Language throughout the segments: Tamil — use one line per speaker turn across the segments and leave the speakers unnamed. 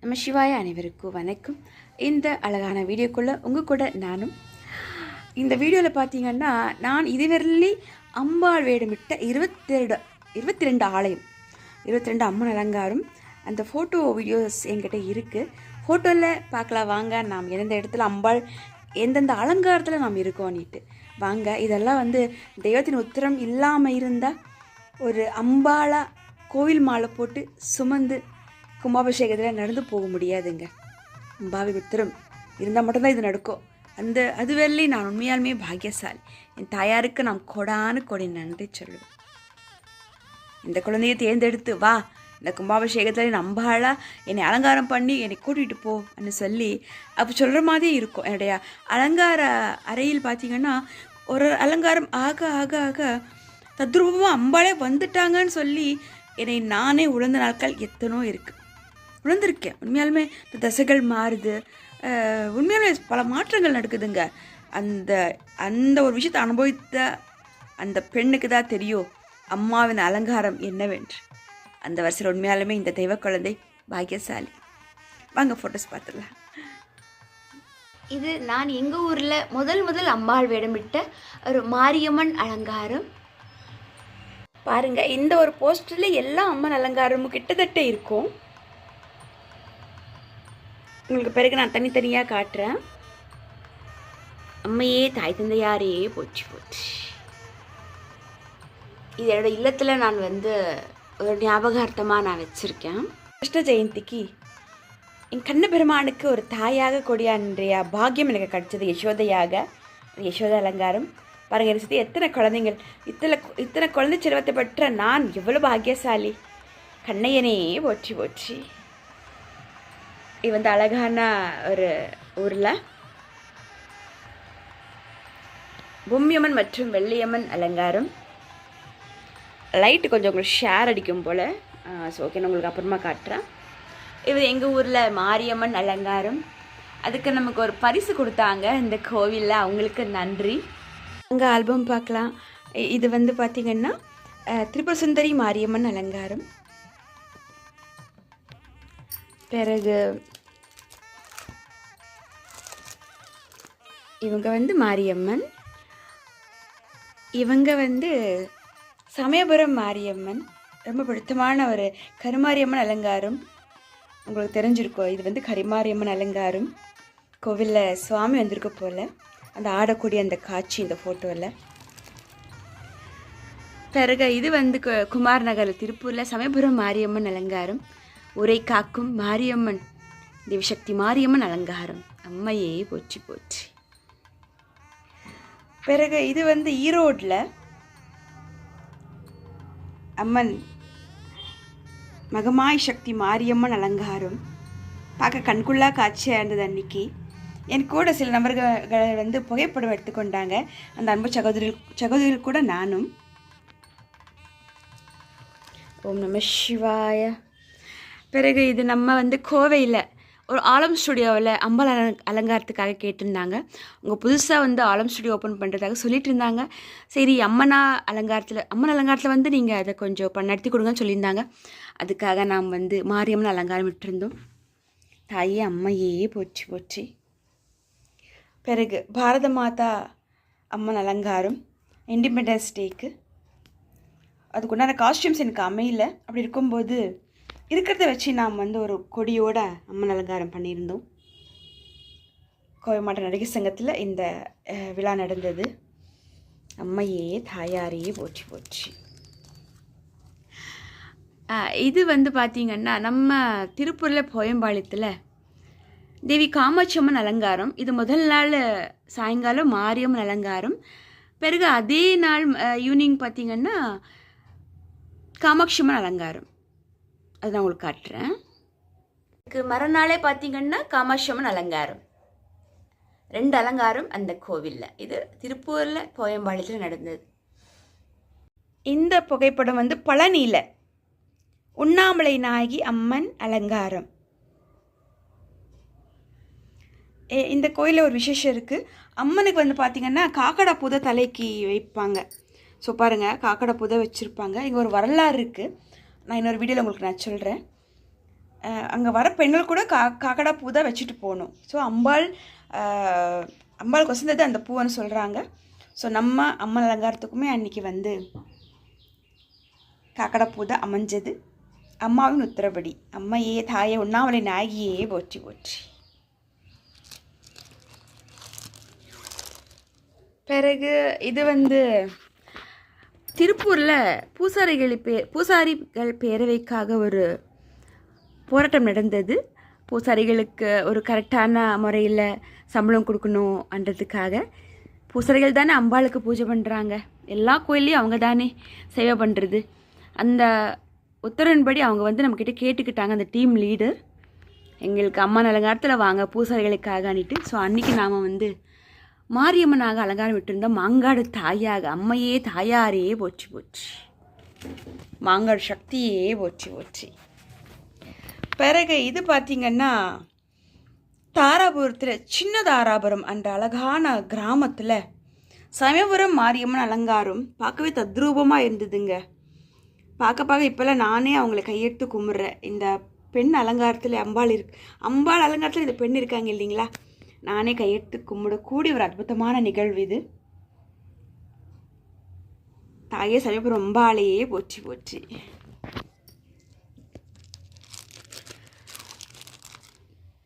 நம்ம சிவாய அனைவருக்கும் வணக்கம். இந்த அழகான வீடியோக்குள்ளே உங்கள் கூட நானும். இந்த வீடியோவில் பார்த்தீங்கன்னா, நான் இதுவரையிலே அம்பாள் வேடமிட்ட 22 ஆலயம், 22 அம்மன் அலங்காரம், அந்த ஃபோட்டோ வீடியோஸ் என்கிட்ட இருக்குது. ஃபோட்டோவில் பார்க்கலாம் வாங்க, நாம் எந்தெந்த இடத்துல அம்பாள் எந்தெந்த அலங்காரத்தில் நாம் இருக்கோன்னிட்டு வாங்க. இதெல்லாம் தெய்வத்தின் உத்தரம் இல்லாமல் இருந்தால் ஒரு அம்பாளா கோவில் மாலை போட்டு சுமந்து கும்பாபிஷேகத்தில் நடந்து போக முடியாதுங்க. அம்பாவி உத்தரம் இருந்தால் மட்டும்தான் இது நடக்கும். அது வேலையை நான் உண்மையாலுமே பாக்கியசாலி. என் தாயாருக்கு நான் கொடி நன்றி சொல்லுவேன். இந்த குழந்தையை தேர்ந்தெடுத்து வா, இந்த கும்பாபிஷேகத்தில் அம்பாளா என்னை அலங்காரம் பண்ணி என்னை கூட்டிகிட்டு போன்னு சொல்லி அப்போ சொல்கிற மாதிரியே இருக்கும். என்னுடைய அலங்கார அறையில் பார்த்திங்கன்னா, ஒரு அலங்காரம் ஆக ஆக ஆக தத்ரூபமாக அம்பாளே வந்துட்டாங்கன்னு சொல்லி என்னை நானே உணர்ந்த நாட்கள் எத்தனோ இருக்குது. உணர்ந்திருக்கேன். உண்மையாலுமே இந்த தசைகள் மாறுது, உண்மையாலுமே பல மாற்றங்கள் நடக்குதுங்க. அந்த ஒரு விஷயத்தை அனுபவித்த அந்த பெண்ணுக்கு தான் தெரியும் அம்மாவின் அலங்காரம் என்னவென்று. அந்த வரிசையில் உண்மையாலுமே இந்த தெய்வ குழந்தை பாக்கியசாலி. வாங்க ஃபோட்டோஸ் பார்த்துடலாம்.
இது நான் எங்கள் ஊரில் முதல் அம்பாள் வேடமிட்ட ஒரு மாரியம்மன் அலங்காரம்.
பாருங்கள், இந்த ஒரு போஸ்டரில் எல்லா அம்மன் அலங்காரமும் கிட்டத்தட்ட இருக்கும். உங்களுக்கு பிறகு நான் தனித்தனியாக காட்டுறேன். அம்மையே தாய் தந்தையாரே போச்சு போச்சு. இது என்னோட இல்லத்தில் நான் ஒரு ஞாபகார்த்தமாக நான் வச்சுருக்கேன். கிருஷ்ண ஜெயந்திக்கு என் கண்ண பெருமானுக்கு ஒரு தாயாக கொடியான்றைய பாக்கியம் எனக்கு கிடைச்சது. யசோத அலங்காரம் பாருங்கள். சுற்றி எத்தனை குழந்தைங்கள், இத்தனை குழந்தை செல்வத்தை பெற்ற நான் எவ்வளோ பாக்கியசாலி. கண்ணையனே போற்றி போற்றி. இது அழகான ஒரு ஊரில் பூமியம்மன் மற்றும் வெள்ளியம்மன் அலங்காரம். லைட்டு கொஞ்சம் உங்களுக்கு ஷேர் அடிக்கும் போல். ஸோ ஓகே, நான் உங்களுக்கு அப்புறமா காட்டுறேன். இது எங்கள் ஊரில் மாரியம்மன் அலங்காரம். அதுக்கு நமக்கு ஒரு பரிசு கொடுத்தாங்க இந்த கோவிலில், அவங்களுக்கு நன்றி. அங்கே ஆல்பம் பார்க்கலாம். இது பார்த்திங்கன்னா திரிபுர சுந்தரி மாரியம்மன் அலங்காரம். பிறகு இவங்க மாரியம்மன், இவங்க சமயபுரம் மாரியம்மன். ரொம்ப பிடித்தமான ஒரு கருமாரியம்மன் அலங்காரம். உங்களுக்கு தெரிஞ்சிருக்கோம், இது கரிமாரியம்மன் அலங்காரம். கோவிலில் சுவாமி வந்திருக்க போல் அந்த ஆடக்கூடிய அந்த காட்சி இந்த ஃபோட்டோவில். பிறகு இது குமார் நகர் திருப்பூரில் சமயபுரம் மாரியம்மன் அலங்காரம். உரை காக்கும் மாரியம்மன், திவசக்தி மாரியம்மன் அலங்காரம். அம்மையே போச்சு போச்சு. பிறகு இது ஈரோட்டில் அம்மன் மகமாய் சக்தி மாரியம்மன் அலங்காரம். பார்க்க கண்குள்ளா காட்சியாக இருந்தது. அன்னைக்கு என் கூட சில நபர்கள் புகைப்படம் எடுத்துக்கொண்டாங்க. அந்த அன்பு சகோதரிகள் கூட நானும். ஓம் நம சிவாய. பிறகு இது நம்ம கோவையில் ஒரு ஆலம் ஸ்டுடியோவில் அம்பாள் அலங்காரத்துக்காக கேட்டிருந்தாங்க. அவங்க புதுசாக ஆலம் ஸ்டுடியோ ஓப்பன் பண்ணுறதாக சொல்லிட்டு இருந்தாங்க. சரி, அம்மன் அலங்காரத்தில் நீங்கள் அதை கொஞ்சம் நடத்தி கொடுங்கன்னு சொல்லியிருந்தாங்க. அதுக்காக நாம் மாரியம்மன் அலங்காரம் விட்டுருந்தோம். தாயே அம்மையே போச்சு போச்சு. பிறகு பாரத மாதா அம்மன் அலங்காரம், இண்டிபெண்டன்ஸ் டேக்கு. அதுக்குண்டான காஸ்டியூம்ஸ் எனக்கு அமையல. அப்படி இருக்கும்போது இருக்கிறத வச்சு நாம் ஒரு கொடியோட அம்மன் அலங்காரம் பண்ணியிருந்தோம். கோவை மாவட்ட நடிகர் சங்கத்தில் இந்த விழா நடந்தது. அம்மையே தாயாரையே போச்சு போச்சு. இது பார்த்திங்கன்னா நம்ம திருப்பூரில் போயம்பாளையத்தில் தேவி காமாட்சி அம்மன் அலங்காரம். இது முதல் நாள் சாயங்காலம் மாரியம்மன் அலங்காரம். பிறகு அதே நாள் ஈவினிங் பார்த்திங்கன்னா காமாட்சி அம்மன் அலங்காரம். அது நான் உங்களுக்கு காட்டுறேன். இதுக்கு மறுநாளே பார்த்திங்கன்னா காமாட்சி அம்மன் அலங்காரம். 2 அலங்காரம் அந்த கோவிலில். இது திருப்பூரில் போயம்பாளையத்தில் நடந்தது. இந்த புகைப்படம் பழனியில் உண்ணாமலை நாயகி அம்மன் அலங்காரம். இந்த கோயிலில் ஒரு விசேஷம் இருக்குது. அம்மனுக்கு பார்த்திங்கன்னா காக்கடா புதை தலைக்கு வைப்பாங்க. ஸோ பாருங்கள், காக்கடா புதை வச்சுருப்பாங்க. இங்கே ஒரு வரலாறு இருக்குது. நான் இன்னொரு வீடியோவில் உங்களுக்கு நான் சொல்கிறேன். அங்கே வர பெண்கள் கூட காக்கடா பூ தான் வச்சுட்டு போகணும். ஸோ அம்பாள் கொசந்தது அந்த பூன்னு சொல்கிறாங்க. ஸோ நம்ம அம்மன் அலங்காரத்துக்குமே அன்றைக்கி வந்து காக்கடா பூ தான் அமைஞ்சது. அம்மாவின் உத்தரபடி அம்மையே தாயே உண்ணாமலை நாயகியே போற்றி போற்றி. பிறகு இது வந்து திருப்பூரில் பூசாரிகள் பேரவைக்காக ஒரு போராட்டம் நடந்தது. பூசாரிகளுக்கு ஒரு கரெக்டான முறையில் சம்பளம் கொடுக்கணுன்றதுக்காக. பூசாரிகள் தானே அம்பாளுக்கு பூஜை பண்ணுறாங்க, எல்லா கோயில்லையும் அவங்க தானே சேவை பண்ணுறது. அந்த உத்தரவின்படி அவங்க வந்து நம்மக்கிட்ட கேட்டுக்கிட்டாங்க, அந்த டீம் லீடர், எங்களுக்கு அம்மா அலங்காரத்தில் வாங்க பூசாரிகளுக்காக அன்னிட்டு. ஸோ அன்றைக்கி நாம் வந்து மாரியம்மனாக அலங்காரம் விட்டுருந்தோம். மாங்காடு தாயாக அம்மையே தாயாரே போற்றி போற்றி, மாங்காடு சக்தியே போற்றி போற்றி. பிறகு இது பார்த்திங்கன்னா தாராபுரத்தில் சின்ன தாராபுரம் என்ற அழகான கிராமத்தில் சமயபுரம் மாரியம்மன் அலங்காரம் பார்க்கவே தத்ரூபமாக இருந்ததுங்க. பார்க்க இப்போல்லாம் நானே அவங்கள கையெடுத்து கும்பிட்றேன். இந்த பெண் அலங்காரத்தில் அம்பாள் அலங்காரத்தில் இந்த பெண் இருக்காங்க இல்லைங்களா, நானே கையெடுத்து கும்பிடக்கூடிய ஒரு அற்புதமான நிகழ்வு இது. தாயே சமயபுரம் அம்பாளையே போற்றி போற்றி.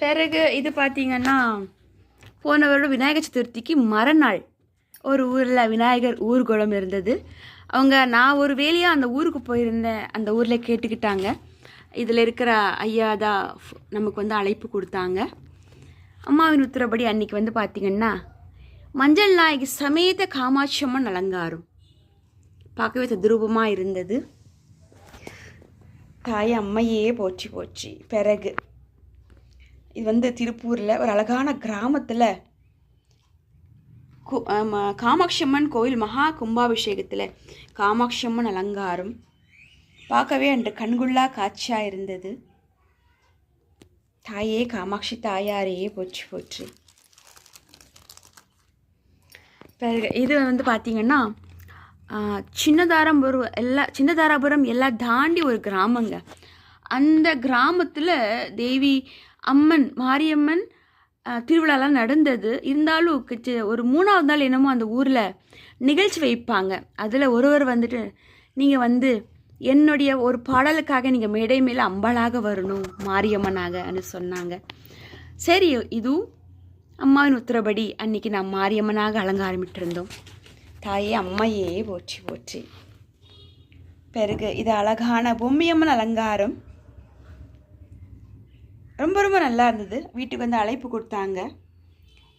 பிறகு இது பார்த்திங்கன்னா போன வருடம் விநாயகர் சதுர்த்திக்கு மறுநாள் ஒரு ஊரில் விநாயகர் ஊர்கோலம் இருந்தது. நான் ஒரு வேலையாக அந்த ஊருக்கு போயிருந்தேன். அந்த ஊரில் கேட்டுக்கிட்டாங்க, இதில் இருக்கிற ஐயா தான் நமக்கு வந்து அழைப்பு கொடுத்தாங்க. அம்மாவின் உத்தரப்படி அன்றைக்கி வந்து பார்த்திங்கன்னா மஞ்சள் நாயகி சமேத காமாட்சி அம்மன் அலங்காரம் பார்க்கவே தத்ரூபமாக இருந்தது. தாய் அம்மையே போற்றி போற்றி. பிறகு இது வந்து திருப்பூரில் ஒரு அழகான கிராமத்தில் காமாட்சி அம்மன் கோயில் மகா கும்பாபிஷேகத்தில் காமாட்சி அம்மன் அலங்காரம் பார்க்கவே அன்று கண்குள்ளா காட்சியாக இருந்தது. தாயே காமாட்சி தாயாரையே போற்றி போற்றி. பிறகு இது வந்து பார்த்திங்கன்னா சின்னதாராபுரம் எல்லாம் தாண்டி ஒரு கிராமங்க. அந்த கிராமத்தில் தேவி அம்மன் மாரியம்மன் திருவிழாலாம் நடந்தது. இருந்தாலும் ஒரு 3வது நாள் என்னமோ அந்த ஊரில் நிகழ்ச்சி வைப்பாங்க. அதில் ஒருவர் வந்துட்டு நீங்கள் வந்து என்னுடைய ஒரு பாடலுக்காக நீங்கள் மேடை மேலே அம்பாளாக வரணும் மாரியம்மனாகன்னு சொன்னாங்க. சரி, இதுவும் அம்மாவின் உத்தரபடி அன்றைக்கி நான் மாரியம்மனாக அலங்காரமிட்டிருந்தோம். தாயே அம்மையே போற்றி போற்றி. பிறகு இது அழகான பொம்மையம்மன் அலங்காரம் ரொம்ப ரொம்ப நல்லா இருந்தது. வீட்டுக்கு வந்து அழைப்பு கொடுத்தாங்க.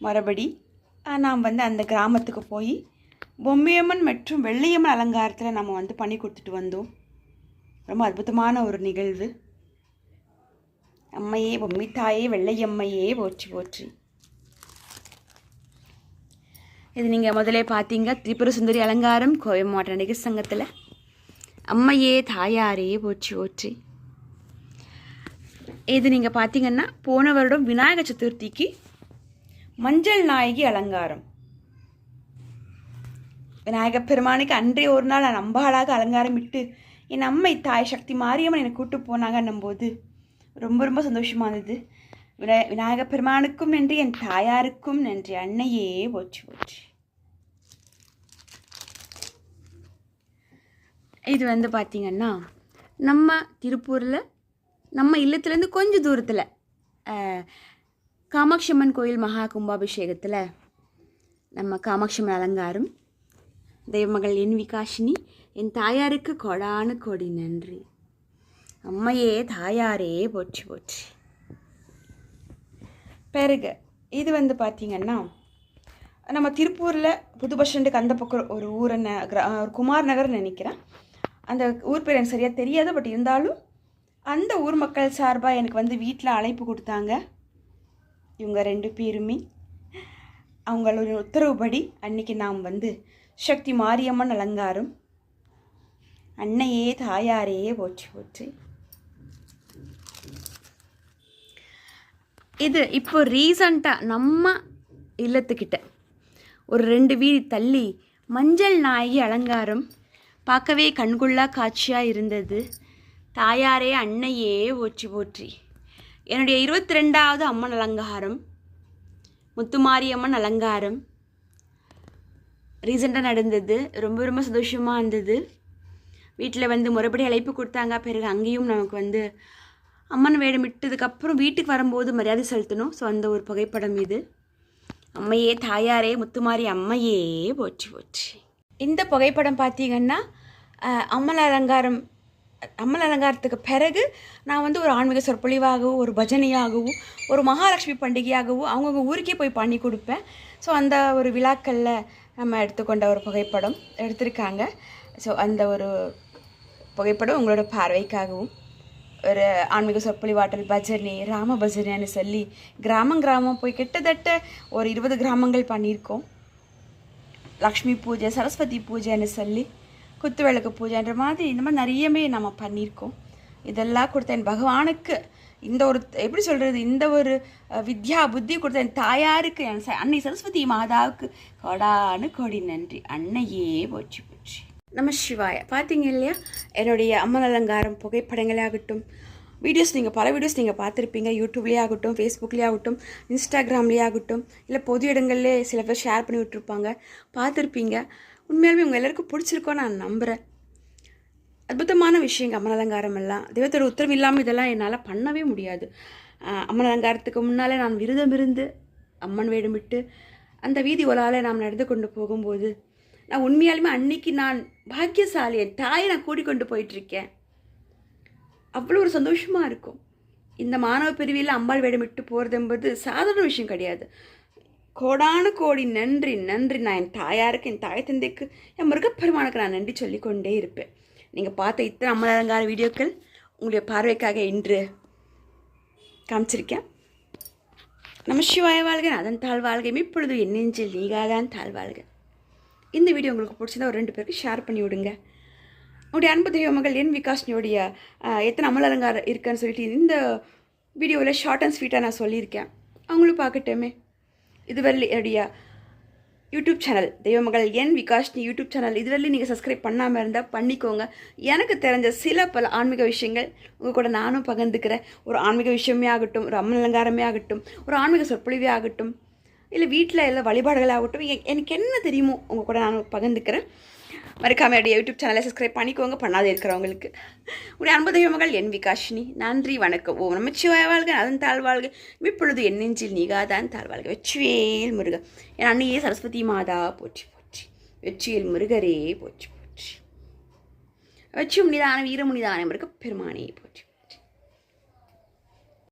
மறுபடி நாம் வந்து அந்த கிராமத்துக்கு போய் பொம்மையம்மன் மற்றும் வெள்ளையம்மன் அலங்காரத்தில் நம்ம வந்து பண்ணி கொடுத்துட்டு வந்தோம். ரொம்ப அற்புதமான ஒரு நிகழ்வு. அம்மையே பொம்மை தாயே வெள்ளையம்மையே போற்றி போற்றி. இது நீங்கள் முதலே பார்த்தீங்க, திரிபுர சுந்தரி அலங்காரம் கோவை மாவட்ட நடிகர் சங்கத்தில். அம்மையே தாயாரே போற்றி போற்றி. இது நீங்கள் பார்த்தீங்கன்னா போன வருடம் விநாயகர் சதுர்த்திக்கு மஞ்சள் நாயகி அலங்காரம். விநாயகர் பெருமானுக்கு அன்றைய ஒரு நாள் நான் அம்பாளாக அலங்காரம் விட்டு என் அம்மை தாய் சக்தி மாரியம்மன் என்னை கூப்பிட்டு போனாங்கன்னும் போது ரொம்ப ரொம்ப சந்தோஷமாக இருந்தது. விநாயகர் பெருமானுக்கும் நன்றி, என் தாயாருக்கும் நன்றி. அன்னையே போச்சு போச்சு. இது வந்து பார்த்திங்கன்னா நம்ம திருப்பூரில் நம்ம இல்லத்துலேருந்து கொஞ்சம் தூரத்தில் காமாட்சி அம்மன் கோயில் மகா கும்பாபிஷேகத்தில் நம்ம காமாட்சி அம்மன் அலங்காரம். தெய்வமகள் என் விகாஷினி, என் தாயாருக்கு கொடானு கொடி நன்றி. அம்மையே தாயாரே போற்றி போற்றி. பிறகு இது வந்து பார்த்திங்கன்னா நம்ம திருப்பூரில் புது பஸ் ஸ்டாண்டுக்கு அந்த பக்கம் ஒரு ஊரை ஒரு குமார் நகர்னு நினைக்கிறேன். அந்த ஊர் பேர் எனக்கு சரியாக தெரியாது. பட் இருந்தாலும் அந்த ஊர் மக்கள் சார்பாக எனக்கு வந்து வீட்டில் அழைப்பு கொடுத்தாங்க. இவங்க 2 பேருமே அவங்களோட உத்தரவுப்படி அன்றைக்கி நாம் வந்து சக்தி மாரியம்மன் அலங்காரம். அன்னையே தாயாரே போற்றி போற்றி. இது இப்போ ரீசண்டாக நம்ம இல்லத்துக்கிட்ட ஒரு 2 வீதி தள்ளி மஞ்சள் நாயகி அலங்காரம் பார்க்கவே கண்கொள்ளா காட்சியாக இருந்தது. தாயாரே அன்னையே போற்றி போற்றி. என்னுடைய 22வது அம்மன் அலங்காரம், முத்துமாரியம்மன் அலங்காரம் ரீசெண்டாக நடந்தது. ரொம்ப ரொம்ப சந்தோஷமாக இருந்தது. வீட்டில் வந்து முறைப்படி அழைப்பு கொடுத்தாங்க. பிறகு அங்கேயும் நமக்கு வந்து அம்மன் வேடம் விட்டதுக்கப்புறம் வீட்டுக்கு வரும்போது மரியாதை செலுத்தணும். ஸோ அந்த ஒரு புகைப்படம் இது. அம்மையே தாயாரே முத்துமாரி அம்மையே போச்சு போச்சு. இந்த புகைப்படம் பார்த்தீங்கன்னா அம்மன் அலங்காரத்துக்கு பிறகு நான் வந்து ஒரு ஆன்மீக சொற்பொழிவாகவும் ஒரு பஜனையாகவும் ஒரு மகாலட்சுமி பண்டிகையாகவும் அவங்கவுங்க ஊருக்கே போய் பண்ணி கொடுப்பேன். ஸோ அந்த ஒரு விழாக்களில் நம்ம எடுத்துக்கொண்ட ஒரு புகைப்படம் எடுத்திருக்காங்க. ஸோ அந்த ஒரு புகைப்படம் உங்களோட பார்வைக்காகவும் ஒரு ஆன்மீக சொற்பொழிவாற்றல் பஜனை ராம பஜனைன்னு சொல்லி கிராமம் போய் கிட்டத்தட்ட ஒரு 20 கிராமங்கள் பண்ணியிருக்கோம். லக்ஷ்மி பூஜை, சரஸ்வதி பூஜைன்னு சொல்லி குத்துவிளக்கு பூஜைன்ற மாதிரி இந்த மாதிரி நிறையவே நம்ம பண்ணியிருக்கோம். இதெல்லாம் கொடுத்த என் பகவானுக்கு இந்த ஒரு எப்படி சொல்கிறது, இந்த ஒரு வித்யா புத்தி கொடுத்த என் தாயாருக்கு, என் அன்னை சரஸ்வதி மாதாவுக்கு கோடானு கோடி நன்றி. அன்னையே போச்சு போச்சு. நம சிவாய. பார்த்தீங்க இல்லையா, என்னுடைய அம்மன் அலங்காரம் புகைப்படங்களே ஆகட்டும், வீடியோஸ் பல வீடியோஸ் நீங்கள் பார்த்துருப்பீங்க. யூடியூப்லேயே ஆகட்டும், ஃபேஸ்புக்லேயே ஆகட்டும், இன்ஸ்டாகிராம்லேயே ஆகட்டும், இல்லை பொது இடங்கள்லேயே சில பேர் ஷேர் பண்ணி விட்டுருப்பாங்க, பார்த்துருப்பீங்க. உண்மையாலுமே உங்கள் எல்லாருக்கும் பிடிச்சிருக்கோன்னு நான் நம்புகிறேன். அற்புதமான விஷயங்க அம்மன் அலங்காரம் எல்லாம். தெய்வத்தோட உத்தரவு இல்லாமல் இதெல்லாம் என்னால் பண்ணவே முடியாது. அம்மன் அலங்காரத்துக்கு முன்னாலே நான் விரதம் இருந்து அம்மன் வேடமிட்டு அந்த வீதி உலால நாம் நடந்து கொண்டு போகும்போது நான் உண்மையாலுமே அன்னைக்கு நான் பாக்கியசாலி, என் தாயை நான் கூட்டிக்கொண்டு போயிட்டுருக்கேன். அவ்வளோ ஒரு சந்தோஷமாக இருக்கும். இந்த மாணவ பிரிவில் அம்பாள் வேடமிட்டு போகிறது என்பது சாதாரண விஷயம் கிடையாது. கோடான கோடி நன்றி நன்றி. நான் என் தாயாருக்கு, என் தாய் தந்தைக்கு, என் முருகப்பெருமானுக்கு நான் நன்றி சொல்லிக்கொண்டே இருப்பேன். நீங்கள் பார்த்த இத்தனை அம்மன் அலங்கார வீடியோக்கள் உங்களுடைய பார்வைக்காக இன்று காமிச்சிருக்கேன். நம சிவாய வாழ்க, அதன் தாழ்வாழ்க, இப்பொழுது என் நெஞ்சில் நீகாதான் தாழ்வாழ்க. இந்த வீடியோ உங்களுக்கு பிடிச்சிருந்தா ஒரு 2 பேருக்கு ஷேர் பண்ணி விடுங்க. உங்களுடைய அன்பு தெய்வ மகள் என் விகாஷ்னியோடைய எத்தனை அம்மன் அலங்காரம் இருக்குன்னு சொல்லிட்டு இந்த வீடியோவில் ஷார்ட் அண்ட் ஸ்வீட்டாக நான் சொல்லியிருக்கேன். அவங்களும் பார்க்கட்டுமே. இதுவரை என்னுடைய யூடியூப் சேனல் தெய்வமகள் என் விகாஷ்னி யூடியூப் சேனல் இதுவரை நீங்கள் சப்ஸ்கிரைப் பண்ணாமல் இருந்தால் பண்ணிக்கோங்க. எனக்கு தெரிஞ்ச பல ஆன்மீக விஷயங்கள் உங்கள் கூட நானும் பகிர்ந்துக்கிறேன். ஒரு ஆன்மீக விஷயமே ஆகட்டும், ஒரு அம்மன் அலங்காரமே ஆகட்டும், ஒரு ஆன்மீக சொற்பொழிவே ஆகட்டும், இல்லை வீட்டில் எல்லா வழிபாடுகளாகட்டும், எனக்கு என்ன தெரியுமோ உங்கள் கூட நானும் பகிர்ந்துக்கிறேன். மறக்காம என்னுடைய யூடியூப் சேனலை சப்ஸ்கிரைப் பண்ணிக்கோங்க, பண்ணாத இருக்கிறவங்களுக்கு. உடைய அன்பு தெய்வமகள் என் விகாஷினி. நன்றி, வணக்கம். ஓம் நமச்சிவாய வாழ்க, அதன் தாழ்வாழ்க, இப்பொழுது என் நெஞ்சில் நீகாதான் தாழ்வாழ்க. வெற்றிவேல் முருக, என் அன்னையே சரஸ்வதி மாதா போற்றி போற்றி. வெற்றிவேல் முருகரே போற்றி போற்றி. வெற்றி முனிதான வீரமுனிதான முருக பெருமானே.